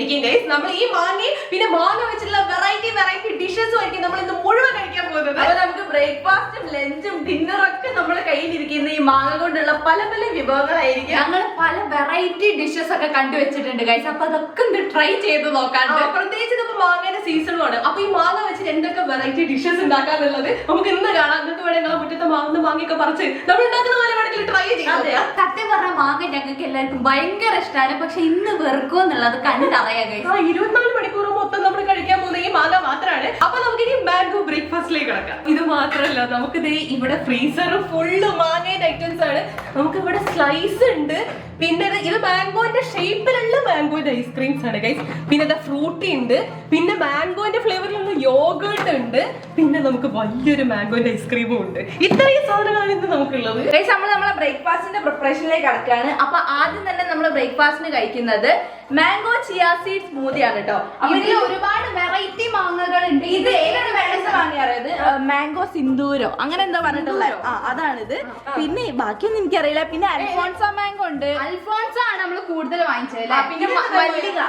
എത്തിയിരിക്കും guys. നമ്മൾ ഈ മാങ്ങയും പിന്നെ മാങ്ങ വെച്ചുള്ള വെറൈറ്റി ഡിഷസും ആയിരിക്കും നമ്മൾ ഇന്ന് മുഴുവൻ കഴിക്കാൻ പോകുന്നത്. അപ്പൊ നമുക്ക് ബ്രേക്ക്ഫാസ്റ്റും ലഞ്ചും ഡിന്നറും ഒക്കെ നമ്മുടെ കയ്യിലിരിക്കുന്ന ഈ മാങ്ങ കൊണ്ടുള്ള പല വിഭവങ്ങളായിരിക്കും. ഞങ്ങൾ പല വെറൈറ്റി ഡിഷസ് ഒക്കെ കണ്ടുവച്ചിട്ടുണ്ട് ഗൈസ്. അപ്പൊ അതൊക്കെ ഒന്ന് ട്രൈ ചെയ്ത് നോക്കാണ്ട്. പ്രത്യേകിച്ച് ഇപ്പൊ മാങ്ങയുടെ സീസണുമാണ്. അപ്പൊ ഈ മാങ്ങ വെച്ചിട്ട് എന്തൊക്കെ വെറൈറ്റി ഡിഷസ് ഉണ്ടാക്കാന്നുള്ളത് നമുക്ക് ഇന്ന് കാണാം. നിങ്ങൾക്ക് വേണമെങ്കിൽ നിങ്ങളെ മുറ്റത്തെ മാങ്ങയൊക്കെ പറിച്ച് നമ്മൾ ഉണ്ടാക്കുന്ന പോലെ വേണമെങ്കിൽ ട്രൈ ചെയ്യാം. സത്യം പറഞ്ഞ മാങ്ങ ഞങ്ങൾക്ക് എല്ലാവർക്കും ഭയങ്കര ഇഷ്ടമാണ്. പക്ഷെ ഇന്ന് വെറുക്കും എന്നുള്ളത് കണ്ടറിയാം ഗൈസ്. 24 മണിക്കൂർ മൊത്തം നമ്മൾ കഴിക്കാൻ പോകുന്ന ഈ മാങ്ങ മാത്രമാണ്. അപ്പൊ നമുക്ക് ഇനി മാംഗോ ബ്രേക്ക്ഫാസ്റ്റിലേക്ക് കിടക്കാം. ഇത് മാത്രമല്ല, നമുക്ക് ഇവിടെ ഫ്രീസർ ഫുള്ള് മാങ്ങയുടെ ഐറ്റംസ് ആണ്. നമുക്ക് ഇവിടെ സ്ലൈസ് ഉണ്ട്, പിന്നെ ഇത് മാംഗോന്റെ ഷേപ്പിലുള്ള മാംഗോന്റെ ഐസ്ക്രീംസ് ആണ് ഗൈസ്. പിന്നെ ഫ്രൂട്ടി ഉണ്ട്, പിന്നെ മാംഗോന്റെ ഫ്ലേവറിലുള്ള യോഗേർട്ട് ഉണ്ട്, പിന്നെ നമുക്ക് വലിയൊരു മാംഗോന്റെ ഐസ്ക്രീമും ഉണ്ട്. ഇത്രയും സാധനങ്ങളാണ് ഇന്ന് നമുക്കുള്ളത്. ഗൈസ്, നമ്മളെ ബ്രേക്ക്ഫാസ്റ്റിന്റെ പ്രിപ്പറേഷനിലേക്ക് കടക്കുകയാണ്. അപ്പൊ ആദ്യം തന്നെ നമ്മൾ ബ്രേക്ക്ഫാസ്റ്റിന് കഴിക്കുന്നത് മാംഗോ ചിയ സീഡ് സ്മൂത്തി ആണ് കേട്ടോ. അപ്പൊ ഇതിൽ ഒരുപാട് വെറൈറ്റി മാങ്ങകൾ ഉണ്ട്. ഇത് ഏതാണ് വേണ്ടത് വാങ്ങിയത്? മാംഗോ സിന്ദൂരോ അങ്ങനെ എന്താ പറഞ്ഞിട്ടുള്ള അതാണിത്. പിന്നെ ബാക്കിയൊന്നും എനിക്കറിയില്ല. പിന്നെ അൽഫോൺസ മാംഗോ ഉണ്ട്. അൽഫോൺസ ആണ് നമ്മൾ കൂടുതൽ വാങ്ങിച്ചത്. പിന്നെ മല്ലിക.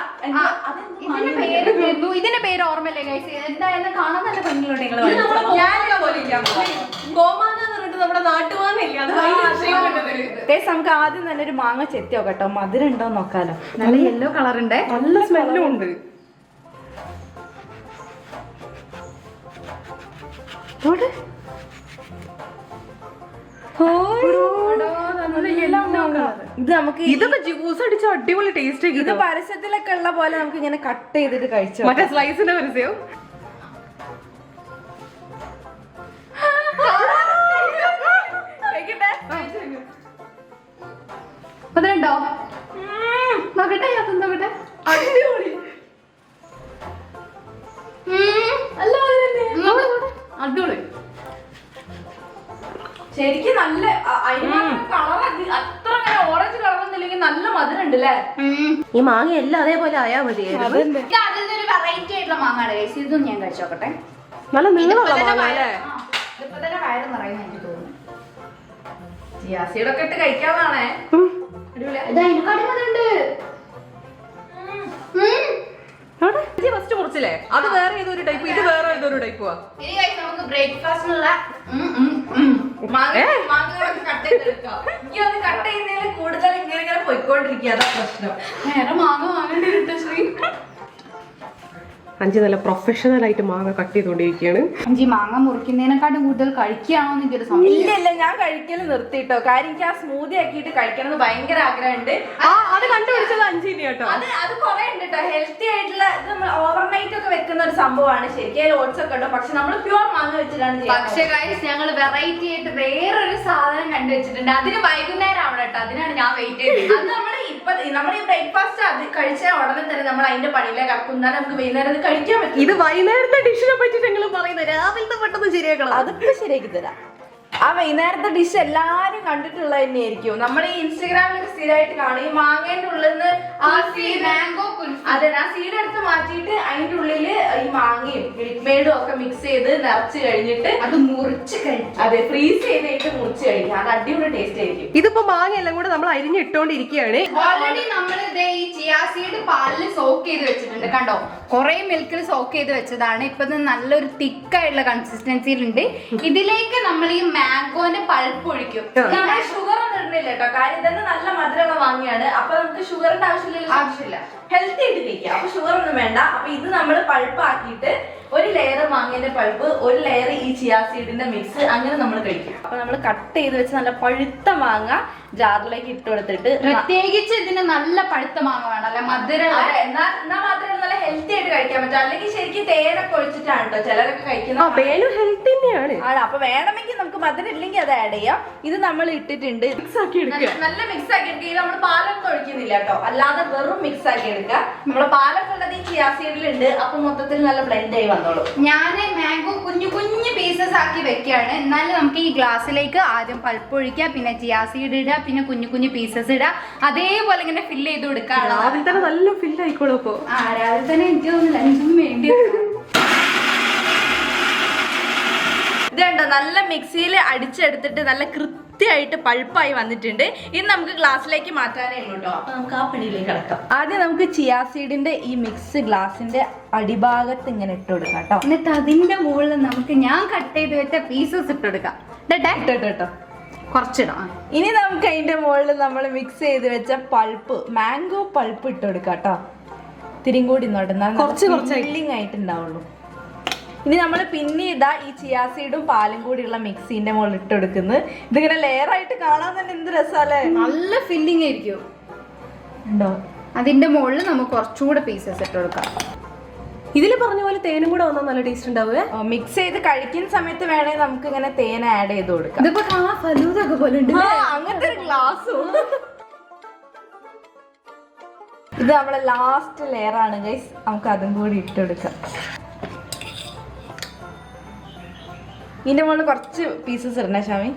ഇതിന്റെ പേര് ഓർമ്മയില്ലേ ഗൈസ്? എന്തായാലും കാണാൻ നല്ല ഭംഗിയുണ്ട്. നമ്മുടെ നാട്ടുമാങ്ങയില്ല, നമുക്ക് ആദ്യം തന്നെ ഒരു മാങ്ങ ചെത്തി നോക്കട്ടോ, മധുരം ഉണ്ടോ നോക്കാലോ. നല്ല യെല്ലോ കളർ ഉണ്ട്, നല്ല സ്മെല്ലും ഉണ്ട്. ഇത് നമുക്ക് ഇതൊക്കെ ജ്യൂസ് അടിച്ച അടിപൊളി ടേസ്റ്റ്. ഇത് പരസ്യത്തിലൊക്കെ ഉള്ള പോലെ നമുക്ക് ഇങ്ങനെ കട്ട് ചെയ്തിട്ട് കഴിച്ചു. മറ്റേ സ്ലൈസിന്റെ പരസ്യം അതിലുണ്ടോ? നോക്കട്ടെ, അതൊന്നും നോക്കട്ടെ. അടിപൊളി. അടിപൊളി. ശരിക്കും നല്ല കളർ അത്ര ഓറഞ്ച് കളറൊന്നുമില്ലെങ്കിൽ നല്ല മധുരം ഉണ്ട് അല്ലേ? ഈ മാങ്ങ എല്ലാം അതേപോലെ ആയാ മതി. അതിൽ ഒരു വെറൈറ്റി ആയിട്ടുള്ള മാങ്ങാണ് ഗൈസ്. ഇതും ഞാൻ കഴിച്ചോക്കട്ടെ. നല്ല നീളമുള്ള മാങ്ങ അല്ലേ? ഇതിപ്പോ തന്നെ വയറ് നിറയുന്ന എനിക്ക് തോന്നുന്നു. ജിയാസിയുടെ ഒക്കെ ഇട്ട് കഴിക്കാവുന്നതാണേ. ഫസ്റ്റ് മുറിച്ചില്ലേ? അത് വേറെ ഏതൊരു ടൈപ്പ്, ഇത് വേറെ ഏതൊരു ടൈപ്പുവാ. നമുക്ക് ബ്രേക്ക്ഫാസ്റ്റിനുള്ള മാങ്ങകളൊക്കെ കട്ട് ചെയ്തെടുക്കാം. എനിക്ക് അത് കട്ട് ചെയ്യുന്നതിൽ കൂടുതൽ ഇങ്ങനെ പോയിക്കൊണ്ടിരിക്കുക. അതാ പ്രശ്നം. വേറെ മാങ്ങ വാങ്ങേണ്ടി ശ്രീ. അഞ്ച് നല്ല പ്രൊഫഷണൽ ആയിട്ട് മാങ്ങ കട്ട് ചെയ്തുകൊണ്ടിരിക്കുകയാണ്. അഞ്ചി മാങ്ങ മുറിക്കുന്നതിനെക്കാട്ടും കൂടുതൽ കഴിക്കുകയാണോ എന്ന് എനിക്കൊരു സംശയം. ഇല്ല, ഞാൻ കഴിക്കല് നിർത്തിട്ടോ. കാര്യം എനിക്ക് ആ സ്മൂതി ആക്കിയിട്ട് കഴിക്കണം എന്ന് ഭയങ്കര ആഗ്രഹമുണ്ട്. അത് കണ്ടുപിടിച്ചത് അഞ്ചിന് കേട്ടോ. അത് കുറെ ഉണ്ട് കേട്ടോ. ഹെൽത്തി ആയിട്ടുള്ള ഇത് നമ്മൾ ഓവർനൈറ്റ് ഒക്കെ വെക്കുന്ന ഒരു സംഭവമാണ്. ശരിക്കും അതിൽ ഓട്സ് ഒക്കെ ഉണ്ടോ, പക്ഷെ നമ്മൾ പ്യൂർ മാങ്ങ വെച്ചിട്ടാണ് ചെയ്യുന്നത്. പക്ഷേ ഗൈസ്, ഞങ്ങൾ വെറൈറ്റി ആയിട്ട് വേറൊരു സാധനം കണ്ടുവച്ചിട്ടുണ്ട്. അതിന് വൈകുന്നേരം ആവണം കേട്ടോ. അതിനാണ് ഞാൻ വെയിറ്റ് ചെയ്തത്. അത് നമ്മൾ ഈ ബ്രേക്ക്ഫാസ്റ്റ് അത് കഴിച്ച ഉടനെ തന്നെ നമ്മൾ അതിന്റെ പണിയിലേക്ക് കടക്കുന്നാലും നമുക്ക് വൈകുന്നേരം കഴിക്കാൻ പറ്റും. ഇത് വൈകുന്നേരത്തെ ഡിഷിനെ പറ്റിട്ട് നിങ്ങൾ പറയുന്നത് രാവിലത്തെ പെട്ടെന്ന് ശരിയാക്കണം. അതൊക്കെ ശരിയാക്കി തരാം. ആ വൈകുന്നേരത്തെ ഡിഷ് എല്ലാരും കണ്ടിട്ടുള്ള തന്നെയായിരിക്കും. നമ്മൾ ഈ ഇൻസ്റ്റഗ്രാമിലൊക്കെ സ്ഥിരമായിട്ട് കാണും. ഈ മാങ്ങേന്റെ ഉള്ളിൽ നിന്ന് ആ മാംഗോ കുൽഫി. അതെ, ആ സീഡ് എടുത്ത് മാറ്റിയിട്ട് അതിന്റെ ഉള്ളില് ഈ മാങ്ങയും മിൽക്ക് മെയ്ഡും ഒക്കെ മിക്സ് ചെയ്ത് നിറച്ച് കഴിഞ്ഞിട്ട് അത് മുറിച്ച് കഴിക്കും. അതെ, ഫ്രീസ് ചെയ്തിട്ട് മുറിച്ച് കഴിക്കാം. അത് അടിപൊളി ടേസ്റ്റ് ആയിരിക്കും. ഇതിപ്പോ മാങ്ങ എല്ലാം കൂടെ നമ്മൾ അരിഞ്ഞിട്ടോണ്ടിരിക്കുകയാണ്. ഓൾറെഡി നമ്മൾ ഈ ചിയാ സീഡ് പാലിൽ സോക്ക് ചെയ്ത് വെച്ചിട്ടുണ്ട്. കണ്ടോ, കുറെ മിൽക്കിൽ സോക്ക് ചെയ്ത് വെച്ചതാണ്. ഇപ്പൊ നല്ലൊരു തിക്കായിട്ടുള്ള കൺസിസ്റ്റൻസിയിലുണ്ട്. ഇതിലേക്ക് നമ്മൾ ഈ മാംഗോന്റെ പൾപ്പ് ഒഴിക്കും. നമ്മൾ ഷുഗർ ഒന്നും ഇടുന്നില്ല കേട്ടോ. കാര്യം തന്നെ നല്ല മധുരമുള്ള മാങ്ങയാണ്. അപ്പൊ നമുക്ക് ഷുഗറിന്റെ ആവശ്യമില്ല. ഹെൽത്തി ആയിട്ടിരിക്കുക. അപ്പൊ ഷുഗർ ഒന്നും വേണ്ട. അപ്പൊ ഇത് നമ്മൾ പൾപ്പ് ആക്കിയിട്ട് ഒരു ലെയർ മാങ്ങേന്റെ പൾപ്പ്, ഒരു ലെയർ ഈ ചിയാ സീഡിന്റെ മിക്സ്, അങ്ങനെ നമ്മൾ കഴിക്കും. അപ്പൊ നമ്മൾ കട്ട് ചെയ്ത് വെച്ച് നല്ല പഴുത്ത മാങ്ങ ജാറിലേക്ക് ഇട്ട് കൊടുത്തിട്ട്, പ്രത്യേകിച്ച് ഇതിന് നല്ല പഴുത്ത മാങ്ങ വേണം, അല്ലെ മധുരം. എന്നാ മാത്രമേ നല്ല ഹെൽത്തി ആയിട്ട് കഴിക്കാൻ പറ്റും. അല്ലെങ്കിൽ ശരിക്കും തേനൊക്കെ ഒഴിച്ചിട്ടാണ് കേട്ടോ ചിലരൊക്കെ കഴിക്കുന്നത്. ഹെൽത്തി തന്നെയാണ്. അപ്പൊ വേണമെങ്കിൽ നമുക്ക് മധുരം ഇല്ലെങ്കിൽ അത് ആഡ് ചെയ്യാം. ഇത് നമ്മൾ ഇട്ടിട്ടുണ്ട്, മിക്സ് ആക്കി എടുക്കുക. നല്ല മിക്സ് ആക്കി എടുക്കുക. നമ്മൾ പാലൊന്നും ഒഴിക്കുന്നില്ല കേട്ടോ, അല്ലാതെ വെറും മിക്സ് ആക്കി എടുക്കുക. നമ്മള് പാലൊക്കെ ഉള്ളത് ഈ ചിയാ സീഡിലുണ്ട്. അപ്പൊ മൊത്തത്തിൽ നല്ല ബ്ലെൻഡ് ആയി വന്നോളൂ. ഞാന് മാംഗോ കുഞ്ഞു കുഞ്ഞു പീസസ് ആക്കി വെക്കുകയാണ്. എന്നാലും നമുക്ക് ഈ ഗ്ലാസ്സിലേക്ക് ആദ്യം പൾപ്പ് ഒഴിക്കുക, പിന്നെ ചിയാ സീഡ് ഇടുക, പിന്നെ കുഞ്ഞു കുഞ്ഞു പീസസ് ഇടുക. അതേപോലെ ഇങ്ങനെ ഫില്ല് ചെയ്ത് കൊടുക്കുക. രാവിലെ തന്നെ നല്ല ഫില്ല് ആയിക്കോളൂ. അപ്പൊ രാവിലെ തന്നെ എനിക്ക് തോന്നുന്നു ലഞ്ചൊന്നും വേണ്ടി. ഇതുണ്ടോ നല്ല മിക്സിയിൽ അടിച്ചെടുത്തിട്ട് നല്ല കൃത്യമായിട്ട് പൾപ്പായി വന്നിട്ടുണ്ട്. ഇനി നമുക്ക് ഗ്ലാസ്സിലേക്ക് മാറ്റാനേ ഉള്ളൂ കേട്ടോ. അപ്പൊ നമുക്ക് ആ പണിയിലേക്ക് കിടക്കാം. ആദ്യം നമുക്ക് ചിയാ സീഡിന്റെ ഈ മിക്സ് ഗ്ലാസിന്റെ അടിഭാഗത്ത് ഇങ്ങനെ ഇട്ട് കൊടുക്കാം കേട്ടോ. എന്നിട്ട് അതിന്റെ മുകളിൽ നമുക്ക് ഞാൻ കട്ട് ചെയ്ത് വെച്ച പീസസ് ഇട്ടെടുക്കാം. കേട്ടോ കുറച്ചിടാം. ഇനി നമുക്ക് അതിന്റെ മുകളിൽ നമ്മൾ മിക്സ് ചെയ്ത് വെച്ച പൾപ്പ്, മാംഗോ പൾപ്പ് ഇട്ട് കൊടുക്കാം കേട്ടോ. തിരിയും കൂടി കുറച്ച് ഫില്ലിംഗ് ആയിട്ടുണ്ടാവുള്ളൂ. ഇനി നമ്മൾ പിന്നെ ഈ ചിയാ സീഡും പാലും കൂടിയുള്ള മിക്സിന്റെ മുകളിൽ ഇട്ട് കൊടുക്കുന്നത്. ഇതിങ്ങനെ ലെയർ ആയിട്ട് കാണാൻ തന്നെ എന്ത് രസാലേ, നല്ല ഫില്ലിംഗ് ആയിരിക്കും. ഉണ്ടോ? അതിന്റെ മുകളിൽ നമുക്ക് കുറച്ചുകൂടെ പീസസ് ഇട്ട് കൊടുക്കാം. ഇതില് പറഞ്ഞ പോലെ തേനും കൂടെ വന്നാൽ നല്ല ടേസ്റ്റ് ഉണ്ടാവുക. മിക്സ് ചെയ്ത് കഴിക്കുന്ന സമയത്ത് വേണമെങ്കിൽ നമുക്ക് ഇങ്ങനെ തേൻ ആഡ് ചെയ്ത് കൊടുക്കാം. ഇതിപ്പോ ഫലൂദൊക്കെ പോലെ ഉണ്ട്. അങ്ങനത്തെ ഒരു ഗ്ലാസും. ഇത് നമ്മളെ ലാസ്റ്റ് ലെയർ ആണ് ഗൈസ്. നമുക്ക് അതും കൂടി ഇട്ട് കൊടുക്കാം. ഇതിന്റെ മുകളിൽ കുറച്ച് പീസസ് ഇടണേ ഷാമി,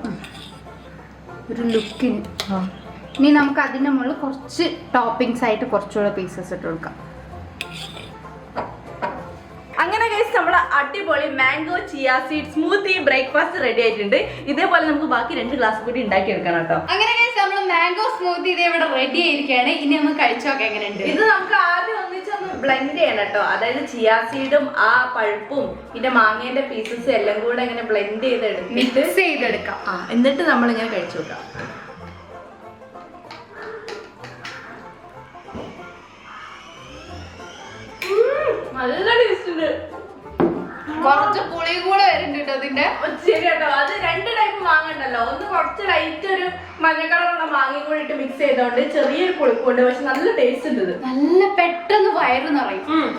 ഒരു ലുക്കിന്. ഇനി നമുക്ക് അതിന്റെ മുകളിൽ കുറച്ച് ടോപ്പിംഗ്സ് ആയിട്ട് കുറച്ചുകൂടെ പീസസ് ഇട്ട് കൊടുക്കാം. അങ്ങനെ ഗൈസ് നമ്മുടെ അടിപൊളി mango chia seed smoothie breakfast ready ആയിട്ടുണ്ട്. ഇതേപോലെ നമുക്ക് ബാക്കി 2 ഗ്ലാസ് കൂടി ഉണ്ടാക്കി എടുക്കണം കേട്ടോ. അങ്ങനെ ഗൈസ് നമ്മൾ മാംഗോ സ്മൂത്തി ഇതേ ഇവിടെ റെഡി ആയിരിക്കുകയാണ്. ഇനി നമുക്ക് കഴിച്ചു നോക്കാം എങ്ങനെയുണ്ട്. ഇത് നമുക്ക് ആദ്യം ഒന്നിച്ചൊന്ന് ബ്ലെൻഡ് ചെയ്യണം കേട്ടോ. അതായത് ചിയാ സീഡും ആ പൾപ്പും പിന്നെ മാങ്ങേന്റെ പീസസും എല്ലാം കൂടെ ഇങ്ങനെ ബ്ലെൻഡ് ചെയ്ത് മിക്സ് ചെയ്തെടുക്കാം. എന്നിട്ട് നമ്മൾ ഇങ്ങനെ കഴിച്ചു നോക്കാം. നല്ല ടേസ്റ്റ് ഉണ്ട്. കുറച്ച് പുളി കൂടെ വരുന്നുണ്ട് അതിന്റെ. ശരി കേട്ടോ. അത് 2 ടൈപ്പ് മാങ്ങ ഉണ്ടല്ലോ. ഒന്ന് കുറച്ച് ലൈറ്റ് ഒരു മഞ്ഞ കളറുള്ള മാങ്ങയും കൂടി ഇട്ട് മിക്സ് ചെയ്തോണ്ട് ചെറിയൊരു പുളിപ്പുണ്ട്. പക്ഷെ നല്ല ടേസ്റ്റ് ഉണ്ട്. ഇത് നല്ല പെട്ടെന്ന് വയറ് നിറയും.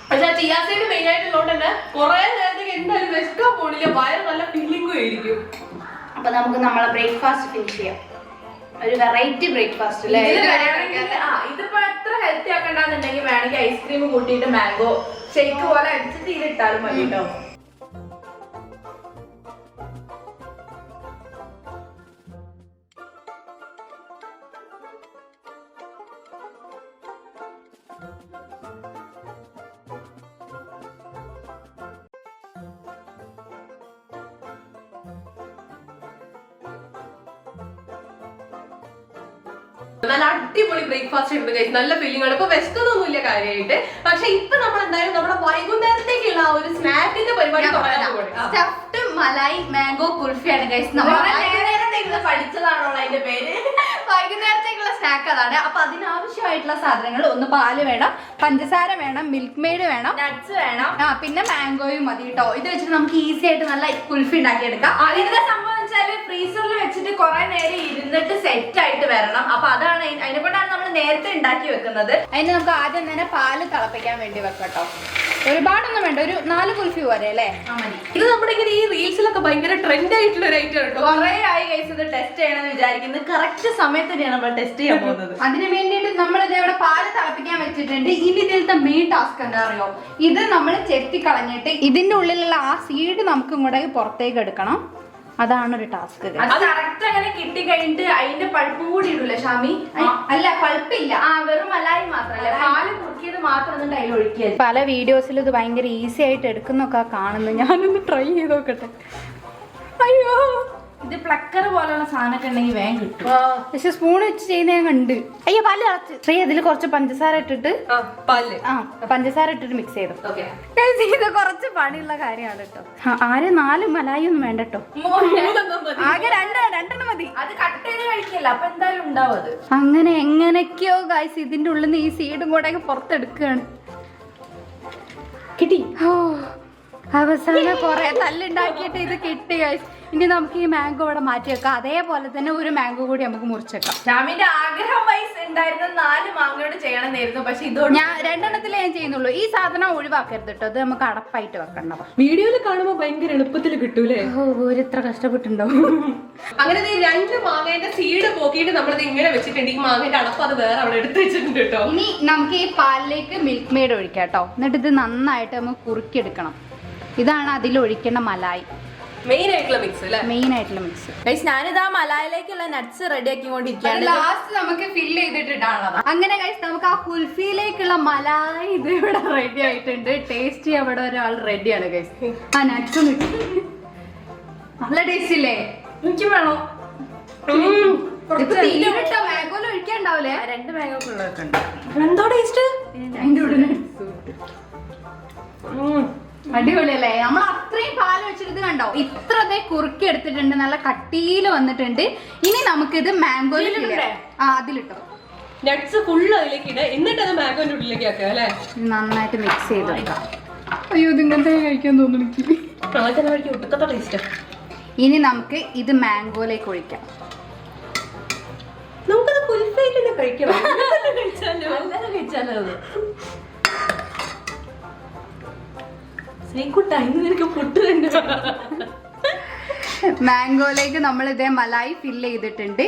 പക്ഷെ ചിയാ സീഡ് മെയിൻ ആയിട്ടുള്ളതുകൊണ്ട് തന്നെ കുറെ നേരത്തേക്ക് എന്തായാലും വിശക്കാൻ പോണില്ല, വയറ് നല്ല ഫീലിംഗും ആയിരിക്കും. അപ്പൊ നമുക്ക് നമ്മളെ ബ്രേക്ക്ഫാസ്റ്റ് ഫിനിഷ് ചെയ്യാം. ഒരു വെറൈറ്റി ബ്രേക്ക്ഫാസ്റ്റ് അല്ലേ? ഇതിപ്പോ എത്ര ഹെൽത്തി ആക്കണ്ടെന്നുണ്ടെങ്കിൽ വേണമെങ്കിൽ ഐസ്ക്രീം കൂട്ടിയിട്ട് മാംഗോ ഷേക്ക് പോലെ അടിച്ചിട്ട് ഇതിലിട്ടാലും മതി കേട്ടോ. നല്ല അടിപൊളി ബ്രേക്ക്ഫാസ്റ്റ് ഉണ്ട് ഗൈസ്. നല്ല ഫീലിംഗ് ആണ്. ഇപ്പൊ വിശക്കുന്നൊന്നുമില്ല കാര്യമായിട്ട്. പക്ഷെ ഇപ്പൊ നമ്മൾ എന്തായാലും നമ്മുടെ വൈകുന്നേരത്തേക്കുള്ള ആ ഒരു സ്നാക്കിന്റെ പരിപാടി സ്റ്റഫ്ഡ് മലായി മാംഗോ കുൽഫിയാണ് ഗൈസ്. പഠിച്ചതാണോ അതിന്റെ പേര്? വൈകുന്നേരത്തേക്കുള്ള സ്നാക്ക് അതാണ്. അപ്പൊ അതിനാവശ്യമായിട്ടുള്ള സാധനങ്ങൾ ഒന്ന് പാല് വേണം, പഞ്ചസാര വേണം, മിൽക്ക് മെയ്ഡ് വേണം, നട്ട്സ് വേണം, പിന്നെ മാംഗോയും മതി കേട്ടോ. ഇത് വെച്ചിട്ട് നമുക്ക് ഈസി ആയിട്ട് നല്ല കുൽഫി ഉണ്ടാക്കിയെടുക്കാം. ഇതിനെ സംബന്ധിച്ചാല് ഫ്രീസറിൽ വെച്ചിട്ട് കുറെ നേരം ഇരുന്നിട്ട് സെറ്റ് ആയിട്ട് വരണം. അപ്പൊ അതാണ് അതിനെ കൊണ്ടാണ് നമ്മൾ നേരത്തെ ഉണ്ടാക്കി വെക്കുന്നത്. അതിന് നമുക്ക് ആദ്യം തന്നെ പാല് തിളപ്പിക്കാൻ വേണ്ടി വെക്കാം കേട്ടോ. ഒരുപാടൊന്നും വേണ്ട, ഒരു 4 കുൽഫി പോലെ അല്ലേ? ഇത് നമ്മുടെ ഇങ്ങനെ ഈ റീൽസിലൊക്കെ ഭയങ്കര ട്രെൻഡ് ആയിട്ടുള്ള ഒരു ഐറ്റം കേട്ടോ. കുറെ ആയി ഗൈസ് ഇത് ടെസ്റ്റ് ചെയ്യണമെന്ന് വിചാരിക്കുന്നത്. കറക്റ്റ് സമയത്ത് തന്നെയാണ് നമ്മൾ ടെസ്റ്റ് ചെയ്യാൻ പോകുന്നത്. അതിന് വേണ്ടിയിട്ട് നമ്മൾ ഇവിടെ പാല് തിളപ്പിക്കാൻ വെച്ചിട്ടുണ്ട്. ഇനി ഇതിലത്തെ മെയിൻ ടാസ്ക് എന്താ അറിയോ? ഇത് നമ്മൾ ചെത്തി കളഞ്ഞിട്ട് ഇതിന്റെ ഉള്ളിലുള്ള ആ സീഡ് നമുക്ക് ഇങ്ങോട്ടേക്ക് പുറത്തേക്ക് എടുക്കണം. അതാണ് ഒരു ടാസ്ക്. കറക്റ്റ് അങ്ങനെ കിട്ടി കഴിഞ്ഞിട്ട് അതിന്റെ പൾപ്പും കൂടി ഇടൂല്ലേ ഷാമി? അല്ല, പൾപ്പില്ല. വെറും മലായി മാത്രല്ലേ, പാല് കുറുക്കിയത് മാത്രം എന്നിട്ട് അതിൽ ഒഴിക്കുക. പല വീഡിയോസിലും ഇത് ഭയങ്കര ഈസി ആയിട്ട് എടുക്കുന്നൊക്കെ കാണുന്നു. ഞാനൊന്ന് ട്രൈ ചെയ്ത് നോക്കട്ടെ. അയ്യോ, ഇത് പ്ലക്കർ പോലുള്ള സാധനമൊക്കെ ഉണ്ടെങ്കിൽ വേഗം കിട്ടും. പക്ഷെ സ്പൂൺ വെച്ച് ചെയ്യുന്ന ഞാൻ കണ്ട്. അയ്യോ, പാല് തിളച്ച്. ശ്രീ അതിൽ കുറച്ച് പഞ്ചസാര ഇട്ടിട്ട് പഞ്ചസാര ഇട്ടിട്ട് മിക്സ് ചെയ്തു. ഇത് കുറച്ച് പണിയുള്ള കാര്യമാണ് കേട്ടോ. ആരെ 4 മലായി ഒന്നും വേണ്ട കേട്ടോ. ആകെ 2 മതി. അത് കട്ട് ചെയ്ത് കഴിക്കില്ല, അപ്പൊ എന്തായാലും ഉണ്ടാവും അത്. അങ്ങനെ എങ്ങനെയൊക്കെയോ ഗൈസ് ഇതിന്റെ ഉള്ളിൽ നിന്ന് ഈ സീഡും കൂടെ പുറത്തെടുക്കുകയാണ്. കിട്ടി. അവസാനം കുറെ തല്ലുണ്ടാക്കിയിട്ട് ഇത് കിട്ടി ഗൈസ്. ഇനി നമുക്ക് ഈ മാംഗോ ഇവിടെ മാറ്റി വെക്കാം. അതേപോലെ തന്നെ ഒരു മാംഗോ കൂടി നമുക്ക് മുറിച്ചേക്കാം. ഷാമിന്റെ ആഗ്രഹം വൈസ് ഉണ്ടായിരുന്ന 4 മാങ്ങയോട് ചെയ്യണമെന്നായിരുന്നു. പക്ഷെ ഇത് ഞാൻ 2 എണ്ണത്തിലേ ഞാൻ ചെയ്യുന്നുള്ളൂ. ഈ സാധനം ഒഴിവാക്കരുത് കേട്ടോ. ഇത് നമുക്ക് അടപ്പായിട്ട് വെക്കണ്ടതാ. വീഡിയോയിൽ കാണുമ്പോ ഭയങ്കര എളുപ്പത്തിൽ കിട്ടൂലേ. ഇത്ര കഷ്ടപ്പെട്ടുണ്ടോ? അങ്ങനെ 2 മാങ്ങേന്റെ സീഡ് പോക്കിയിട്ട് നമ്മളിത് ഇങ്ങനെ വെച്ചിട്ടുണ്ട്. ഈ മാങ്ങേന്റെ അടപ്പ് അത് വേറെ അവിടെ എടുത്ത് വെച്ചിട്ടുണ്ട് കേട്ടോ. ഇനി നമുക്ക് ഈ പാലിലേക്ക് മിൽക്ക് മെയ്ഡ് ഒഴിക്കാം കേട്ടോ. എന്നിട്ട് ഇത് നന്നായിട്ട് നമുക്ക് കുറുക്കിയെടുക്കണം. ഇതാണ് അതിൽ ഒഴിക്കേണ്ട മലായി. മെയിൻ ആയിട്ടുള്ള മിക്സ് അല്ലേ? മെയിൻ ആയിട്ടുള്ള മിക്സ്. ഞാനിത് ആ മലായിലേക്കുള്ള നട്ട്സ് റെഡി ആക്കിക്കൊണ്ടിരിക്കുകയാണ്. ലാസ്റ്റ് നമുക്ക് ഫില്ല് ചെയ്തിട്ടിട്ടാണത്. അങ്ങനെ ഗൈസ് നമുക്ക് ആ കുൽഫിയിലേക്കുള്ള മലായി ഇത് ഇവിടെ റെഡി ആയിട്ടുണ്ട്. ടേസ്റ്റി അവിടെ ഒരാൾ റെഡിയാണ് ഗൈസ്. ആ നട്ട്സ് നല്ല ടേസ്റ്റ് ഇല്ലേ? എനിക്ക് വേണോ? ഇതിപ്പോ തീരുട്ടോ, മാംഗോയിൽ ഒഴിക്കാണ്ടാവില്ലേ? 2 മാംഗോ ഉള്ളതൊക്കെ ഉണ്ട്. എന്താ ടേസ്റ്റ്? അതിന്റെ ഉള്ളിൽ അടിപൊളിയല്ലേ? നമ്മൾ അത്രയും പാല് വെച്ചിട്ട് ഇത് കണ്ടോ, ഇത്ര കുറുക്കി എടുത്തിട്ടുണ്ട്, നല്ല കട്ടിയിൽ വന്നിട്ടുണ്ട്. ഇനി നമുക്കിത് മാംഗോയിൽ അതിലിട്ടോ, നട്ട്സ് ഫുള്ള് അതിലേക്ക് ഇട, എന്നിട്ട് അത് മാംഗോന്റെ ഉള്ളിലേക്ക് ആക്കുക അല്ലേ? നന്നായിട്ട് മിക്സ് ചെയ്ത് വെക്കാം. അയ്യോ, ഇതിങ്ങനത്തെ കഴിക്കാൻ തോന്നുന്നു എനിക്ക്. ഒട്ടുക്കത്ത ടേസ്റ്റ്. ഇനി നമുക്ക് ഇത് മാംഗോയിലേക്ക് ഒഴിക്കാം. നമുക്കത് കുൽഫിയിൽ തന്നെ കഴിക്കണം. കഴിച്ചാലോ അത് നിനക്ക് പൊട്ട് തന്നെ. മാംഗോയിലേക്ക് നമ്മൾ ഇതേ മലായി ഫില്ല് ചെയ്തിട്ടുണ്ട്.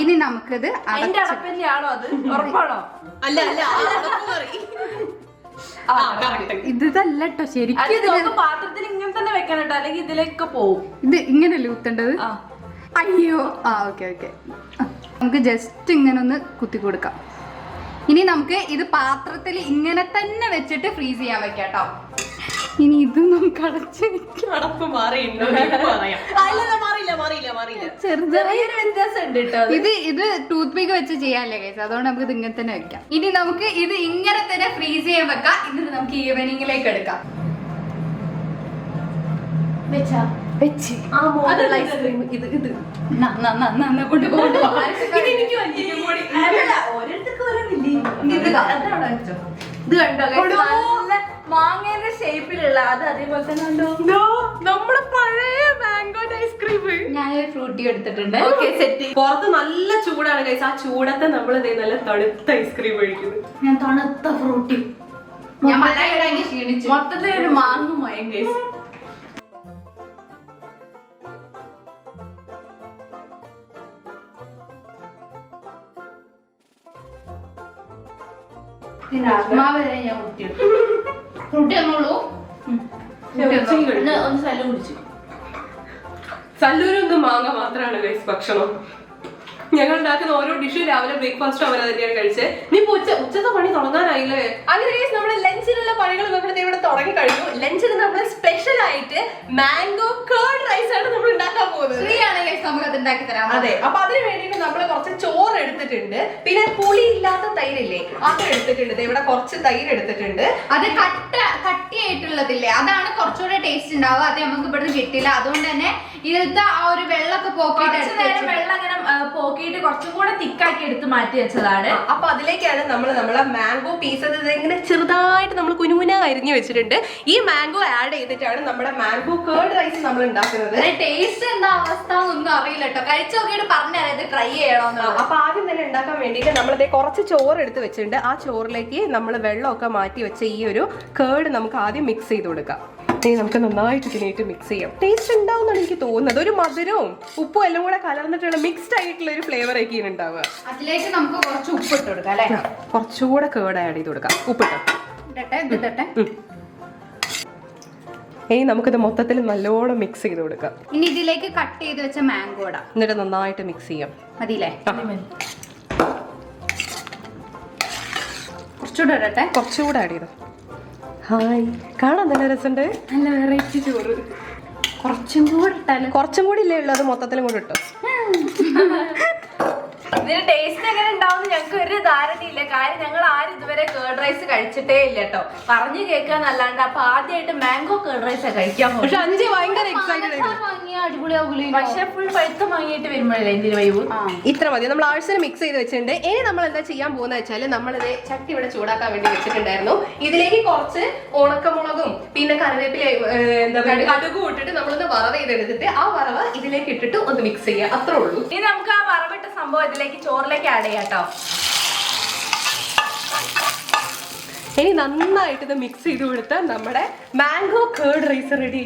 ഇനി നമുക്കിത് അതിന്റെ അടപ്പന്നെയാണോ അത്? ഉറപ്പാണോ? അല്ല അല്ല, ഇതല്ല കേട്ടോ ശരിക്കും. പാത്രത്തിൽ ഇങ്ങനെ തന്നെ വെക്കണം കേട്ടോ, അല്ലെങ്കിൽ ഇതിലേക്ക് പോവും. ഇത് ഇങ്ങനെയല്ലേ കുത്തേണ്ടത്? അയ്യോ, ഓക്കെ ഓക്കെ. നമുക്ക് ജസ്റ്റ് ഇങ്ങനെ ഒന്ന് കുത്തി കൊടുക്കാം. ഇനി നമുക്ക് ഇത് പാത്രത്തിൽ ഇങ്ങനെ തന്നെ വെച്ചിട്ട് ഫ്രീസ് ചെയ്യാൻ വെക്കാം കേട്ടോ. ഇനി ഇതും നമുക്ക് അടച്ച് അടപ്പ് മാറിയിട്ടുണ്ടോ? ചെറിയൊരു വ്യത്യാസം ഉണ്ട് കേട്ടോ. ഇത് ടൂത്ത് പിക്ക് വെച്ച് ചെയ്യാല്ലേ ഗൈസ്, അതുകൊണ്ട് നമുക്ക് ഇത് ഇങ്ങനെ തന്നെ വെക്കാം. ഇനി നമുക്ക് ഇത് ഇങ്ങനെ തന്നെ ഫ്രീസ് ചെയ്യാൻ വെക്കാം. എന്നിട്ട് നമുക്ക് ഈവനിങ്ങിലേക്ക് എടുക്കാം. വെച്ച് ഐസ്ക്രീം ഇത് ഇത് ഇത് കണ്ടോ, മാങ്ങയുടെ ഷേപ്പിലുള്ള അത് അതേപോലെ തന്നെ കണ്ടോ നമ്മുടെ പഴയ മാംഗോന്റെ ഐസ്ക്രീം. ഞാനൊരു ഫ്രൂട്ടി എടുത്തിട്ടുണ്ട്. സെറ്റ്. പുറത്ത് നല്ല ചൂടാണ് ഗൈസ്, ആ ചൂടത്തെ നമ്മൾ നല്ല തണുത്ത ഐസ്ക്രീം കഴിക്കുന്നത്. ഞാൻ തണുത്ത ഫ്രൂട്ടി ഞാൻ ക്ഷീണിച്ചു. മൊത്തത്തിൽ ഒരു മാങ്ങ മയം ഗൈസ്. ആത്മാവ് വരെ ഞാൻ ഫ്രൂട്ടി തന്നോളൂ. ഒന്ന് സ്ഥലം കുടിച്ചു. സല്ലൂരൊന്നും മാങ്ങ മാത്രമാണ് ഗൈസ് ഭക്ഷണം. ഞങ്ങൾ ഉണ്ടാക്കുന്ന ഓരോ ഡിഷും രാവിലെ ബ്രേക്ക്ഫാസ്റ്റും അവരെ തന്നെയാണ് കഴിച്ചത്. നീ ഉച്ചത്തെ പണി തുടങ്ങാനായില്ലേ? അങ്ങനെ ഗൈസ് നമ്മുടെ ലഞ്ചിനുള്ള പണികൾ നമ്മുടെ ഇവിടെ തുടങ്ങി കഴിഞ്ഞു. ലഞ്ചിന് നമ്മൾ സ്പെഷ്യൽ ആയിട്ട് മാംഗോ കേർഡ് റൈസ് ആണ് നമ്മൾ ഉണ്ടാക്കാൻ പോകുന്നത്. നമുക്ക് അത് ഉണ്ടാക്കി തരാം. അതെ, അപ്പൊ അതിന് വേണ്ടിയിട്ട് നമ്മൾ കുറച്ച് ചോറ് എടുത്തിട്ടുണ്ട്, പിന്നെ പുളി ഇല്ലാത്ത തൈരില്ലേ അത് എടുത്തിട്ടുണ്ട്. ഇവിടെ കുറച്ച് തൈര് എടുത്തിട്ടുണ്ട്. അത് കട്ടിയായിട്ടുള്ളതില്ലേ, അതാണ് കുറച്ചുകൂടെ ടേസ്റ്റ് ഉണ്ടാവുക. അത് നമുക്ക് ഇവിടുന്ന് കിട്ടില്ല. അതുകൊണ്ട് തന്നെ ഇതിലത്തെ ആ ഒരു വെള്ളമൊക്കെ പോക്കിയിട്ട് വെള്ളം അങ്ങനെ പോക്കിയിട്ട് കുറച്ചും കൂടെ തിക്കാക്കി എടുത്ത് മാറ്റി വെച്ചതാണ്. അപ്പൊ അതിലേക്കാണ് നമ്മളെ മാംഗോ പീസസ് ഇങ്ങനെ ചെറുതായിട്ട് നമ്മൾ കുനുകുന അരിഞ്ഞു വെച്ചിട്ടുണ്ട്. ഈ മാംഗോ ആഡ് ചെയ്തിട്ടാണ് നമ്മുടെ മാംഗോ കേർഡ് റൈസ് നമ്മൾ ഉണ്ടാക്കുന്നത്. ടേസ്റ്റ് എന്താ അവസ്ഥ ഒന്നും അറിയില്ല കേട്ടോ. കഴിച്ചു നോക്കിയിട്ട് പറഞ്ഞാൽ ഇത് ട്രൈ ചെയ്യണമെന്ന്. അപ്പൊ ആദ്യം തന്നെ ഉണ്ടാക്കാൻ വേണ്ടിയിട്ട് നമ്മളിത് കുറച്ച് ചോറ് എടുത്ത് വെച്ചിട്ടുണ്ട്. ആ ചോറിലേക്ക് നമ്മൾ വെള്ളമൊക്കെ മാറ്റി വെച്ച ഈ ഒരു കേർഡ് നമുക്ക് ആദ്യം മിക്സ് ചെയ്ത് കൊടുക്കാം. ഇനി നമുക്ക് നന്നായിട്ട് ഇതിനായിട്ട് മിക്സ് ചെയ്യാം. ടേസ്റ്റ് ഉണ്ടാവുമെന്നാണ് എനിക്ക് തോന്നുന്നത്. ഒരു മധുരവും ഉപ്പും എല്ലാം കൂടെ കലർന്നിട്ടുള്ള മിക്സ്ഡ് ആയിട്ടുള്ള ഒരു ഫ്ലേവർ ഒക്കെ ഉണ്ടാവുക. അതിലേക്ക് നമുക്ക് കുറച്ച് ഉപ്പ് ഇട്ട് കൊടുക്കാം അല്ലെ? കുറച്ചുകൂടെ കേർഡ് ആഡ് ചെയ്ത് കൊടുക്കാം. ഉപ്പിട്ടോ. ഇനി നമുക്കിത് മൊത്തത്തിൽ നല്ലോണം മിക്സ് ചെയ്ത് കൊടുക്കാം. ഇനി ഇതിലേക്ക് കട്ട് ചെയ്ത് വെച്ച മാംഗോ ഇടാം. എന്നിട്ട് നന്നായിട്ട് മിക്സ് ചെയ്യാം. മതിയില്ലേ? കുറച്ചുകൂടെ ഇടട്ടെ. കുറച്ചുകൂടെ ആഡ് ചെയ്തോ. ഹായ്, കാണാൻ നല്ല രസമുണ്ട്. നല്ല വെറൈറ്റി ചോറ്. കുറച്ചും കൂടെ ഇട്ടാലും കുറച്ചും കൂടി ഇല്ലേ ഉള്ളൂ, അത് മൊത്തത്തിലും കൂടെ ഇട്ടോ. ഇതിന് ടേസ്റ്റ് എങ്ങനെ ഉണ്ടാവും ഞങ്ങൾക്ക് ഒരു ധാരണയില്ല. കാര്യം ഞങ്ങൾ ആരും ഇതുവരെ കേർഡ് റൈസ് കഴിച്ചിട്ടേ ഇല്ല കേട്ടോ. പറഞ്ഞു കേൾക്കാന്നല്ലാണ്ട്. അപ്പൊ ആദ്യമായിട്ട് മാംഗോ കേർഡ് റൈസ് കഴിക്കാൻ പോകും. പക്ഷെ അഞ്ച് ഭയങ്കര എക്സൈറ്റഡ് ആയിരുന്നു. പക്ഷെ ഫുൾ പഴുത്ത വാങ്ങിയിട്ട് വരുമ്പോഴല്ലേ എന്തിനു വൈബ്. ഇത്ര മതി. നമ്മൾ ആഴ്ചയിൽ മിക്സ് ചെയ്ത് വെച്ചിട്ടുണ്ട്. ഇനി നമ്മൾ എന്താ ചെയ്യാൻ പോകുന്നത് വെച്ചാൽ നമ്മളിത് ചട്ടി ഇവിടെ ചൂടാക്കാൻ വേണ്ടി വെച്ചിട്ടുണ്ടായിരുന്നു. ഇതിലേക്ക് കുറച്ച് ഉണക്കമുളകും പിന്നെ കറിവേപ്പില എന്താ പറയുക കടുകും ഇട്ടിട്ട് നമ്മളൊന്ന് വറവ് ചെയ്തെടുത്തിട്ട് ആ വറവ് ഇതിലേക്ക് ഇട്ടിട്ട് ഒന്ന് മിക്സ് ചെയ്യുക. അത്രേ ഉള്ളൂ. ഇനി നമുക്ക് ആ വറവിട്ട സംഭവം ഇതിലേക്ക് ചോറിലേക്ക് ആഡ് ചെയ്യാം കേട്ടോ. ഇനി നന്നായിട്ട് ഇത് മിക്സ് ചെയ്ത് കൊടുത്താൽ നമ്മുടെ മാംഗോ കേർഡ് റൈസ് റെഡി.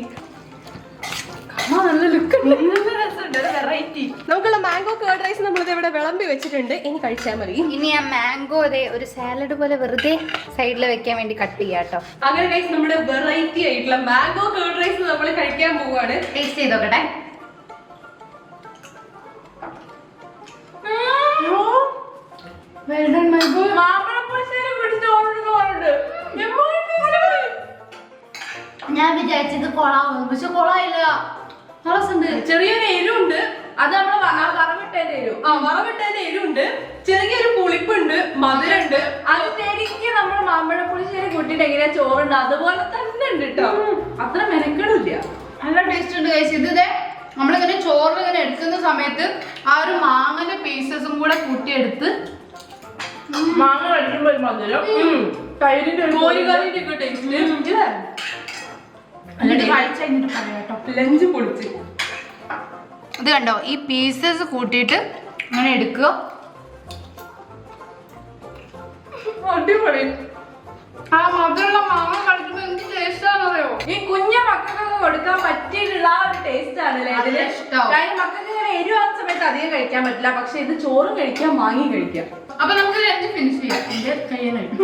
നല്ല ലുക്ക് നല്ല രസമുണ്ട്. വെറൈറ്റി. നമുക്കുള്ള മാംഗോ കേർഡ് റൈസ് നമ്മളിത് ഇവിടെ വിളമ്പി വെച്ചിട്ടുണ്ട്. ഇനി കഴിച്ചാൽ മതി. ഇനി ആ മാംഗോ ഒരു സാലഡ് പോലെ വെറുതെ സൈഡിൽ വെക്കാൻ വേണ്ടി കട്ട് ചെയ്യാം കേട്ടോ. അങ്ങനെ ഗൈസ് നമ്മുടെ വെറൈറ്റി ആയിട്ടുള്ള മാംഗോ കേർഡ് റൈസ് നമ്മൾ കഴിക്കാൻ പോവുകയാണ്. ടേസ്റ്റ് ചെയ്ത് നോക്കട്ടെ. ഞാൻ വിചാരിച്ചത് കൊളാവും, പക്ഷെ കൊളായില്ല. വറവിട്ടതിന്റെ എരിവുണ്ട്, ചെറിയൊരു പുളിപ്പുണ്ട്, മധുരമുണ്ട്. അതിലേക്ക് നമ്മൾ മാമ്പഴ പുളിശ്ശേരി കൂട്ടിട്ട് എങ്ങനെയാ ചോറുണ്ട് അതുപോലെ തന്നെ ഉണ്ട് കേട്ടോ. അത്ര മെനക്കെടില്ല, നല്ല ടേസ്റ്റ് ഉണ്ട് കഴിച്ച്. ഇത് നമ്മളിങ്ങനെ ചോറിൽ ഇങ്ങനെ എടുക്കുന്ന സമയത്ത് ആ ഒരു മാങ്ങന്റെ പീസസും കൂടെ കൂട്ടിയെടുത്ത് മാങ്ങ കഴിക്കുമ്പോ ഒരു മധുരം, തൈരിന്റെ മോരുകറിന്റെ ഒക്കെ ടേസ്റ്റ്. കഴിച്ചു കഴിഞ്ഞിട്ട് പറയാം കേട്ടോ. ലഞ്ച് പൊളിച്ച് ഇത് കണ്ടോ, ഈ പീസസ് കൂട്ടിയിട്ട് ഇങ്ങനെ എടുക്കുക. അടിപൊളി. ആ മധുരമുള്ള മാങ്ങ കഴിക്കുമ്പോ എന്ത് ടേസ്റ്റ് ആണെന്നറിയോ? ഈ കുഞ്ഞ മക്കൾക്ക് കൊടുക്കാൻ പറ്റിയിട്ടുള്ള ആ ഒരു ടേസ്റ്റ് ആണല്ലേ ഇതില്. കാര്യം മക്കൾക്ക് ഇങ്ങനെ എരിവാകുന്ന സമയത്ത് അധികം കഴിക്കാൻ പറ്റില്ല, പക്ഷെ ഇത് ചോറും കഴിക്കാം മാങ്ങയും കഴിക്കാം. അപ്പൊ നമുക്ക് ലഞ്ച് ഫിനിഷ് ചെയ്യാം. എന്റെ കഴിയാനായിട്ട്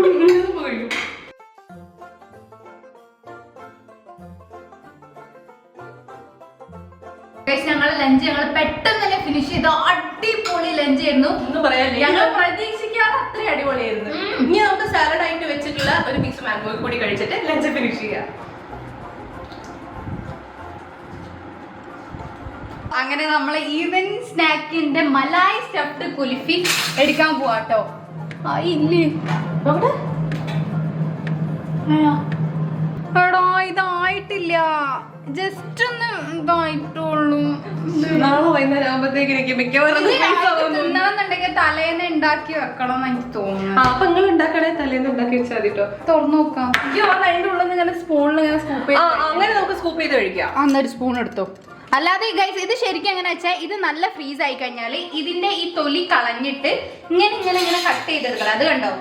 ഞങ്ങള് ലഞ്ച് പെട്ടെന്ന് തന്നെ ഫിനിഷ് ചെയ്ത അടിപൊളി ലഞ്ച് ആയിരുന്നു. ഒന്നും പറയാനില്ല, ഞങ്ങൾ പ്രതീക്ഷിക്കാതെ അത്രയും അടിപൊളിയായിരുന്നു. ഇനി നമുക്ക് സാലഡ് ആയിട്ട് വെച്ചിട്ടുള്ള ഒരു പീസ് മാംഗോ കൂടി കഴിച്ചിട്ട് ലഞ്ച് ഫിനിഷ് ചെയ്യാം. അങ്ങനെ നമ്മളെ ഈവനിങ് സ്നാക്കിന്റെ മലായ് സ്റ്റഫ്ഡ് കുൽഫി എടുക്കാൻ പോവാട്ടോ. ഇല്ലേ എടാ, ഇതായിട്ടില്ല, ജസ്റ്റ് ഒന്ന് ഇതായിട്ടുള്ളൂ. നാളെ വൈകുന്നേരം ആകുമ്പോഴത്തേക്ക് എനിക്ക് മിക്കവാറും തിന്നണമെന്നുണ്ടെങ്കിൽ തലേന്ന് ഉണ്ടാക്കി വെക്കണം എന്ന് എനിക്ക് തോന്നുന്നു. അപ്പൊ നിങ്ങൾ ഉണ്ടാക്കണേ തലേന്ന് ഉണ്ടാക്കി വെച്ചാൽ മതി കേട്ടോ. തുറന്നു നോക്കാം. എനിക്ക് തോന്നുന്നു അതിന്റെ ഉള്ളിൽ നിന്ന് ഇങ്ങനെ സ്പൂണിൽ ഇങ്ങനെ സ്കൂപ്പ് ചെയ്ത് അങ്ങനെ നമുക്ക് സ്കൂപ്പ് ചെയ്ത് കഴിക്കാം. അന്നൊരു സ്പൂൺ എടുത്തോ. അല്ലാതെ ഗൈസ് ഇത് ശരിക്കും എങ്ങനെ വെച്ചാൽ ഇത് നല്ല ഫ്രീസ് ആയി കഴിഞ്ഞാൽ ഇതിന്റെ ഈ തൊലി കളഞ്ഞിട്ട് ഇങ്ങനെ ഇങ്ങനെ ഇങ്ങനെ കട്ട് ചെയ്തെടുക്കണം. അത് കണ്ടോ,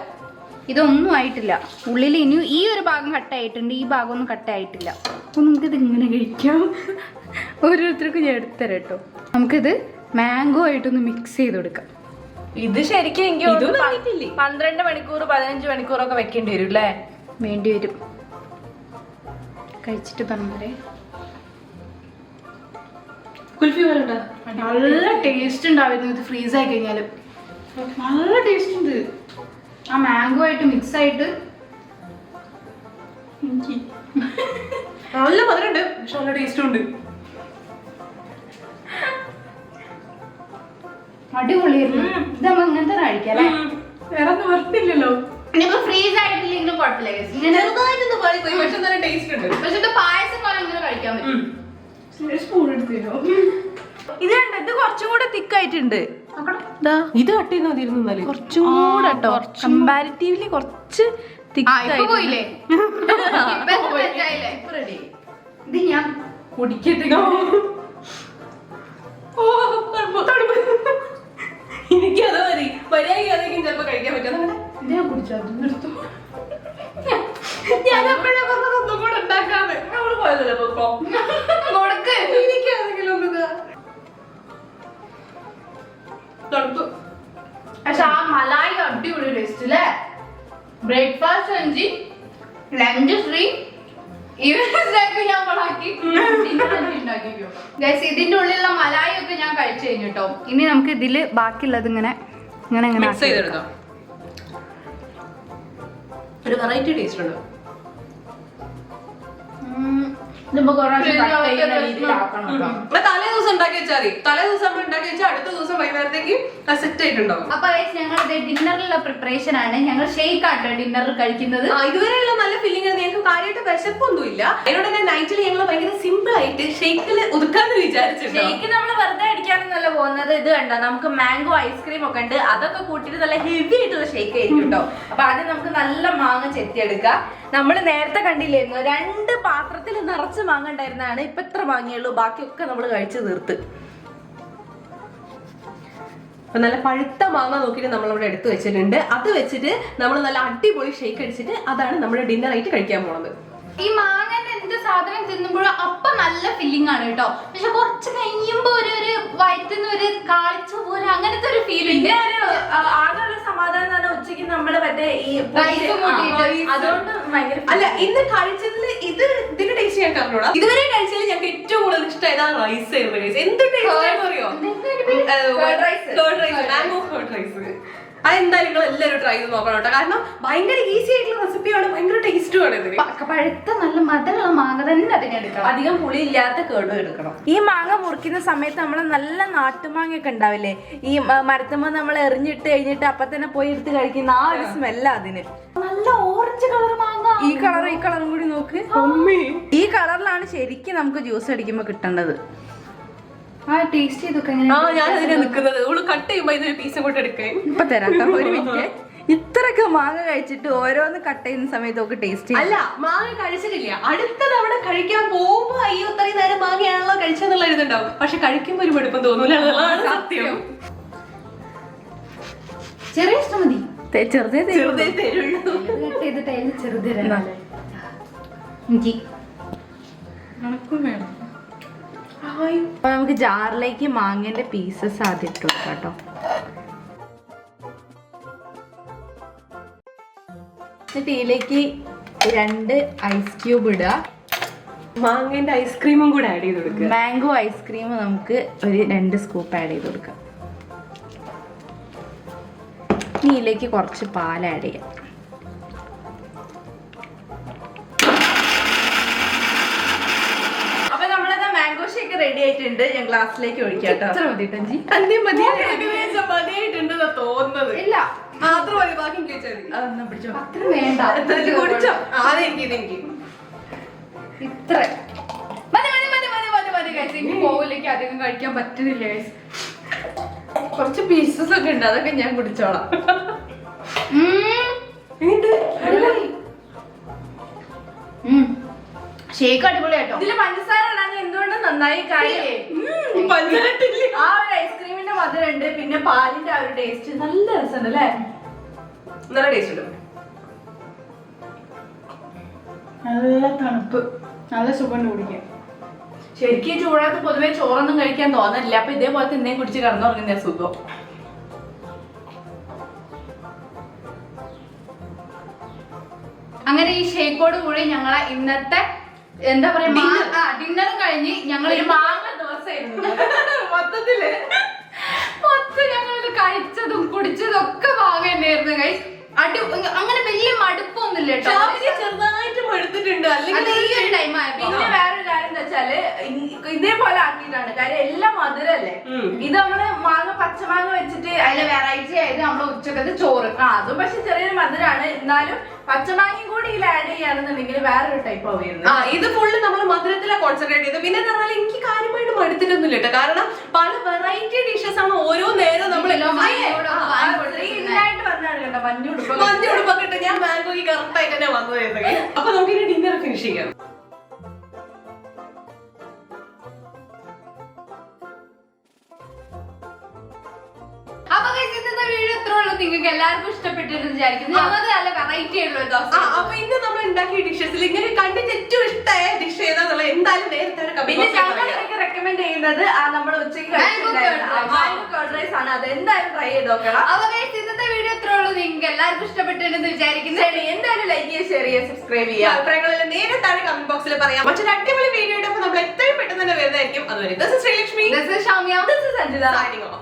ഇതൊന്നും ആയിട്ടില്ല. ഉള്ളിൽ ഇനിയും ഈ ഒരു ഭാഗം കട്ടായിട്ടുണ്ട്, ഈ ഭാഗം ഒന്നും കട്ടായിട്ടില്ല. അപ്പൊ നമുക്കിത് ഇങ്ങനെ കഴിക്കാം. ഓരോരുത്തർക്കും ഞാൻ എടുത്തരാം കേട്ടോ. നമുക്കിത് മാംഗോ ആയിട്ടൊന്ന് മിക്സ് ചെയ്ത് കൊടുക്കാം. ഇത് ശരിക്കും എനിക്ക് 12 മണിക്കൂർ 15 മണിക്കൂറൊക്കെ വെക്കേണ്ടി വരും അല്ലേ? വേണ്ടി വരും. കഴിച്ചിട്ട് പറഞ്ഞേ. കുൽഫി പോലെ ഉണ്ടോ? നല്ല ടേസ്റ്റ് ഉണ്ടായിരുന്നു ഇത് ഫ്രീസ് ആയി കഴിഞ്ഞാല്. നല്ല ടേസ്റ്റ് ഉണ്ട്. ആ മാംഗോ ആയിട്ട് മിക്സ് ആയിട്ട് നല്ല മധുരമുണ്ട്, പക്ഷെ നല്ല ടേസ്റ്റും ഉണ്ട്. അടിപൊളിയായിരുന്നു. ഇത് നമ്മൾ ഇങ്ങനത്തെ കഴിക്കാം അല്ലേ? വേറെ നിവർത്തില്ലല്ലോ. ഇനിയിപ്പോ ഫ്രീസ് ആയിട്ടില്ലെങ്കിലും കുഴപ്പമില്ല. ഇങ്ങനെ ചെറുതായിട്ടൊന്ന് പാളിപ്പോയി, പക്ഷെ നല്ല ടേസ്റ്റ് ഉണ്ട്. പക്ഷെ ഇത് പായസം പോലെ ഇങ്ങനെ കഴിക്കാൻ പറ്റും. സ്പൂൺ എടുത്തോ. ഇത് കണ്ടോ, ഇത് കുറച്ചും കൂടെ തിക്കായിട്ടുണ്ട്. ഇത് കട്ട് ചെയ്ത് മതിയിരുന്നു എന്നാല് കുറച്ചും കൂടെ കേട്ടോ, കമ്പാരിറ്റീവ്ലി കുറച്ച് പോയില്ലേ? ഇത് ഞാൻ കുടിക്കട്ടെ. എനിക്ക് അത് മതി. മര്യാദയ്ക്ക് ചിലപ്പോ കഴിക്കാൻ പറ്റും. ഞാൻ കുടിച്ചോ, നിർത്തോ. ഞാൻ എപ്പോഴാ പറഞ്ഞത് ഒന്നും കൂടെ ഉണ്ടാക്കാതെ. നമ്മള് പോയതല്ലേ പൊക്കോ. കൊടുക്ക്. എനിക്കാണെങ്കിലും ഒന്നും തണുപ്പ്. പക്ഷെ ആ മലായി അടിപൊളി ടേസ്റ്റ് അല്ലേ? Breakfast lunch lunch free evening ഞാൻ പടാക്കി ഇതിന്റെ ഉള്ളിലുള്ള മലായി ഒക്കെ ഞാൻ കഴിച്ചു കഴിഞ്ഞു കേട്ടോ. ഇനി നമുക്ക് ഇതില് ബാക്കിയുള്ളത് ഇങ്ങനെ ഇങ്ങനെ ഇങ്ങനെ മിക്സ് ചെയ്തെടുക്കാം. ഒരു വെറൈറ്റി ടേസ്റ്റ് ഉണ്ട്. തലേ ദിവസം ഉണ്ടാക്കി വെച്ചാൽ മതി. തലേ ദിവസം നമ്മൾ ഉണ്ടാക്കി വെച്ചാൽ അടുത്ത ദിവസം വൈകുന്നേരത്തേക്ക് സെറ്റ് ആയിട്ടുണ്ടാവും. അപ്പൊ ഞങ്ങൾ ഡിന്നറിലുള്ള പ്രിപ്പറേഷൻ ആണ്. ഞങ്ങൾ ഷേക്ക് ആട്ടോ ഡിന്നർ കഴിക്കുന്നത്. ഇതുവരെയുള്ള നല്ല ഫീലിംഗ് ആണ്. ഞങ്ങൾക്ക് കാര്യമായിട്ട് വിശപ്പൊന്നുമില്ല. അതിനോട് തന്നെ നൈറ്റിൽ ഞങ്ങൾ ഭയങ്കര സിമ്പിൾ ആയിട്ട് ഷേക്കില് ഒതുക്കാന്ന് വിചാരിച്ചിട്ടുണ്ട്. ഷേക്ക് നമ്മൾ വെറുതെ അടിക്കാനൊന്നല്ല പോകുന്നത്. ഇത് കണ്ടോ, നമുക്ക് മാംഗോ ഐസ്ക്രീം ഒക്കെ ഉണ്ട്, അതൊക്കെ കൂട്ടിട്ട് നല്ല ഹെവി ആയിട്ടുള്ള ഷേക്ക് ആയിരിക്കും കേട്ടോ. അപ്പൊ ആദ്യം നമുക്ക് നല്ല മാങ്ങ ചെത്തിയെടുക്കാം. നമ്മൾ നേരത്തെ കണ്ടില്ലായിരുന്നു, 2 പാത്രത്തിൽ നിറച്ച് മാങ്ങ ഉണ്ടായിരുന്നതാണ്. ഇപ്പൊ എത്ര മാങ്ങയുള്ളൂ, ബാക്കിയൊക്കെ നമ്മൾ കഴിച്ചു തീർത്ത്. അപ്പൊ നല്ല പഴുത്ത മാങ്ങ നോക്കിയിട്ട് നമ്മളിവിടെ എടുത്തു വെച്ചിട്ടുണ്ട്. അത് വെച്ചിട്ട് നമ്മൾ നല്ല അടിപൊളി ഷേക്ക് അടിച്ചിട്ട് അതാണ് നമ്മുടെ ഡിന്നർ ആയിട്ട് കഴിക്കാൻ പോണത്. ഈ മാങ്ങന്റെ എന്ത് സാധനം തിന്നുമ്പോഴും അപ്പൊ നല്ല ഫീലിംഗ് ആണ് കേട്ടോ. പക്ഷെ കുറച്ച് കഴിയുമ്പോ ഒരു വയറ്റിന്ന് ഒരു കാളിച്ച പോലെ അങ്ങനത്തെ ഒരു ഫീൽ ഉണ്ട്. ആകെ ഒരു സമാധാനം തന്നെ ഉച്ചക്ക് നമ്മള് മറ്റേ ഈ അതുകൊണ്ട് ഭയങ്കര അല്ല, ഇന്ന് കഴിച്ചതിൽ ഇതിന്റെ ടേസ്റ്റ് ഞാൻ പറഞ്ഞോളാം. ഇതുവരെ കഴിച്ചതിൽ ഞങ്ങൾക്ക് ഏറ്റവും കൂടുതൽ ഇഷ്ടമായത് റൈസ് ആയിരുന്നു. എന്ത് ടേസ്റ്റ് അറിയോ? Mango curd rice. അതെന്തായാലും നിങ്ങൾ എല്ലാവരും ട്രൈ ചെയ്ത് നോക്കണം കേട്ടോ. കാരണം ഭയങ്കര ഈസി ആയിട്ടുള്ള റെസിപ്പിയാണ്, ഭയങ്കര ടേസ്റ്റുമാണ് ഇതിന്. പഴുത്ത നല്ല മധുരമുള്ള മാങ്ങ തന്നെ അതിനെടുക്കണം, അധികം പുളി ഇല്ലാത്ത കേടും എടുക്കണം. ഈ മാങ്ങ മുറിക്കുന്ന സമയത്ത് നമ്മള് നല്ല നാട്ടുമാങ്ങ ഒക്കെ ഉണ്ടാവില്ലേ, ഈ മരത്തുമ്പോ നമ്മൾ എറിഞ്ഞിട്ട് കഴിഞ്ഞിട്ട് അപ്പൊ തന്നെ പോയി എടുത്ത് കഴിക്കുന്ന ആ ഒരു സ്മെല്ല അതിന്. നല്ല ഓറഞ്ച് കളർ മാങ്ങ. ഈ കളറും കൂടി നോക്ക്. ഈ കളറിലാണ് ശരിക്കും നമുക്ക് ജ്യൂസ് അടിക്കുമ്പോ കിട്ടേണ്ടത്. ടേസ്റ്റ് ചെയ്തൊക്കെ ഞാൻ അതിനെ നിൽക്കുന്നത്. ഓള് കട്ട് ചെയ്യുമ്പോ ഇതൊരു പീസ് കൊണ്ട് എടുക്കാൻ ഇപ്പൊ തരാം ഒരു മിനിറ്റ്. ഇത്രയൊക്കെ മാങ്ങ കഴിച്ചിട്ട് ഓരോന്ന് കട്ട് ചെയ്യുന്ന സമയത്ത് ഒക്കെ ടേസ്റ്റ് അല്ല, മാങ്ങ കഴിച്ചിട്ടില്ല. അടുത്ത തവണ കഴിക്കാൻ പോകുമ്പോ അയ്യോ ഇത്രയും നേരം മാങ്ങയാണല്ലോ കഴിച്ചെന്നുള്ള ഇതുണ്ടാവും. പക്ഷെ കഴിക്കുമ്പോ ഒരു വെടുപ്പം തോന്നൂല എന്നുള്ളതാണ് സത്യം. ചെറിയ ഇഷ്ടം മതി, ചെറുതേ ചെറുതേ തരുള്ളൂ. കട്ട് ചെയ്തിട്ട് അതിന് ചെറുത് വേണം. അപ്പൊ നമുക്ക് ജാറിലേക്ക് മാങ്ങേന്റെ പീസസ് ആദ്യം ഇട്ട് കൊടുക്കാം കേട്ടോ. എന്നിട്ട് ഇതിലേക്ക് 2 ഐസ് ക്യൂബ് ഇടുക. മാങ്ങേന്റെ ഐസ്ക്രീമും കൂടെ ആഡ് ചെയ്ത് കൊടുക്കുക. മാംഗോ ഐസ്ക്രീം നമുക്ക് ഒരു 2 സ്കൂപ്പ് ആഡ് ചെയ്ത് കൊടുക്കാം. ഇനി ഇതിലേക്ക് കുറച്ച് പാൽ ആഡ് ചെയ്യാം. റെഡി ആയിട്ടുണ്ട്. ഞാൻ ഗ്ലാസ്സിലേക്ക് ഒഴിക്കാം. മതിയായിട്ടുണ്ട് തോന്നുന്നത്. ഇല്ല മാത്രം മതി, ബാക്കി കഴിച്ചാൽ മതി. അത്ര വേണ്ട, കുടിച്ചോ. എനിക്ക് ഇത്ര മതി മതി മതി മതി മതി മതി കഴിച്ചു. എനിക്ക് പോകിലേക്ക് അധികം കഴിക്കാൻ പറ്റുന്നില്ല. കുറച്ച് പീസസ് ഒക്കെ ഉണ്ട്, അതൊക്കെ ഞാൻ കുടിച്ചോളാം. ഷേക്ക് അടിപൊളിയാട്ടോ. ഇതില് പഞ്ചസാര ഇടാൻ എന്തുകൊണ്ട് നന്നായി കാര്യം ആ ഒരു ഐസ്ക്രീമിന്റെ മധുരം ഉണ്ട്, പിന്നെ പാലിന്റെ ആ ഒരു ടേസ്റ്റ് നല്ല രസമുണ്ട് അല്ലേ. നല്ല ടേസ്റ്റ് ഉണ്ട്. നല്ല തണുപ്പ്, നല്ല സുഖം കുടിക്കാൻ. ശരിക്കും ചൂടാത്ത പൊതുവെ ചോറൊന്നും കഴിക്കാൻ തോന്നില്ല. അപ്പൊ ഇതേപോലെ തന്നെ കുടിച്ച് കിടന്നുറങ്ങുന്ന സുഖം. അങ്ങനെ ഈ ഷേക്കോട് കൂടി ഞങ്ങളെ ഇന്നത്തെ എന്താ പറയാ ഡിന്നറും കഴിഞ്ഞ് ഞങ്ങൾ മാങ്ങ ദിവസമായിരുന്നു മൊത്തത്തില്. മൊത്തം ഞങ്ങൾ കഴിച്ചതും കുടിച്ചതും ഒക്കെ മാങ്ങ തന്നെയായിരുന്നു ഗൈസ്. അങ്ങനെ വലിയ മടുപ്പൊന്നുമില്ല കേട്ടോ. ചെറുതായിട്ട് മടുത്തിട്ടുണ്ട്. അല്ലെങ്കിൽ ഈ ഒരു ടൈം പിന്നെ വേറൊരു കാര്യം എന്താ വെച്ചാല് ഇതേപോലെ ആക്കിയിട്ടാണ്. കാര്യം എല്ലാം മധുരല്ലേ. ഇത് നമ്മള് മാങ്ങ പച്ചമാങ്ങ വെച്ചിട്ട് അതിലെ വെറൈറ്റി ആയത് നമ്മളെ ഉച്ചക്കത്തെ ചോറ്. അതും പക്ഷെ ചെറിയൊരു മധുരാണ്. എന്നാലും പച്ചമാങ്ങയും കൂടി ഇതിൽ ആഡ് ചെയ്യാണെന്നുണ്ടെങ്കിൽ വേറൊരു ടൈപ്പ് ആവും വരുന്നത്. ഇത് ഫുള്ള് നമ്മൾ മധുരത്തിലെ കോൺസെൻട്രേറ്റ് ചെയ്ത്. പിന്നെ പറഞ്ഞാൽ എനിക്ക് കാര്യമായിട്ട് മടുത്തിട്ടൊന്നുമില്ല കേട്ടോ. കാരണം പല വെറൈറ്റി ഡിഷസ് ആണ് ഓരോ നേരം നമ്മൾ മഞ്ഞ ഉടുപ്പൊക്കെ ഇട്ട് ഞാൻ മാംഗോയ്ക്ക് കറക്റ്റ് ആയിട്ട് തന്നെ വന്നതായിരുന്നു. അപ്പൊ നമുക്ക് ഇനി ഡിന്നർ ഫിനിഷ് ചെയ്യാം. അപ്പൊ ഇന്നത്തെ വീഡിയോ ഇത്രേ ഉള്ളൂ. നിങ്ങൾക്ക് എല്ലാവർക്കും ഇഷ്ടപ്പെട്ടിട്ട് വിചാരിക്കുന്നു. ഞങ്ങൾക്ക് നല്ല വെറൈറ്റി ആയിട്ടുള്ള ഒരു ദിവസം. അപ്പൊ ഇന്ന് നമ്മൾ ഉണ്ടാക്കിയ ഡിഷസിൽ ഇങ്ങനെ കണ്ടിട്ട് ഏറ്റവും ഇഷ്ടമായ ഡിഷ് ഏതാന്നുള്ളത് എന്തായാലും നേരത്തെ പിന്നെ ഞങ്ങൾക്ക് റെക്കമെൻഡ് ചെയ്യുന്നത് നമ്മൾ ഉച്ചയ്ക്ക് കർഡ് റൈസ് ആണ്. അത് എന്തായാലും ട്രൈ ചെയ്ത് നോക്കണം. അപ്പൊ ഇന്നത്തെ വീഡിയോ ഇത്രേ ഉള്ളൂ. നിങ്ങൾക്ക് എല്ലാവർക്കും ഇഷ്ടപ്പെട്ടിട്ടുണ്ടെന്ന് വിചാരിക്കുന്നു. എന്തായാലും ലൈക്ക് ചെയ്യുക, ഷെയർ ചെയ്യുക, സബ്സ്ക്രൈബ് ചെയ്യുക. അഭിപ്രായങ്ങളെല്ലാം നേരത്തെ കമന്റ് ബോക്സിൽ പറയാം. മറ്റൊരു അടിപൊളി വീഡിയോ ഇടുമ്പോൾ നമ്മൾ എത്രയും പെട്ടെന്ന് തന്നെ വരുന്നതായിരിക്കും. അതുവരെ this is Sreelakshmi, this is Shamya, this is Sanjita. signing off.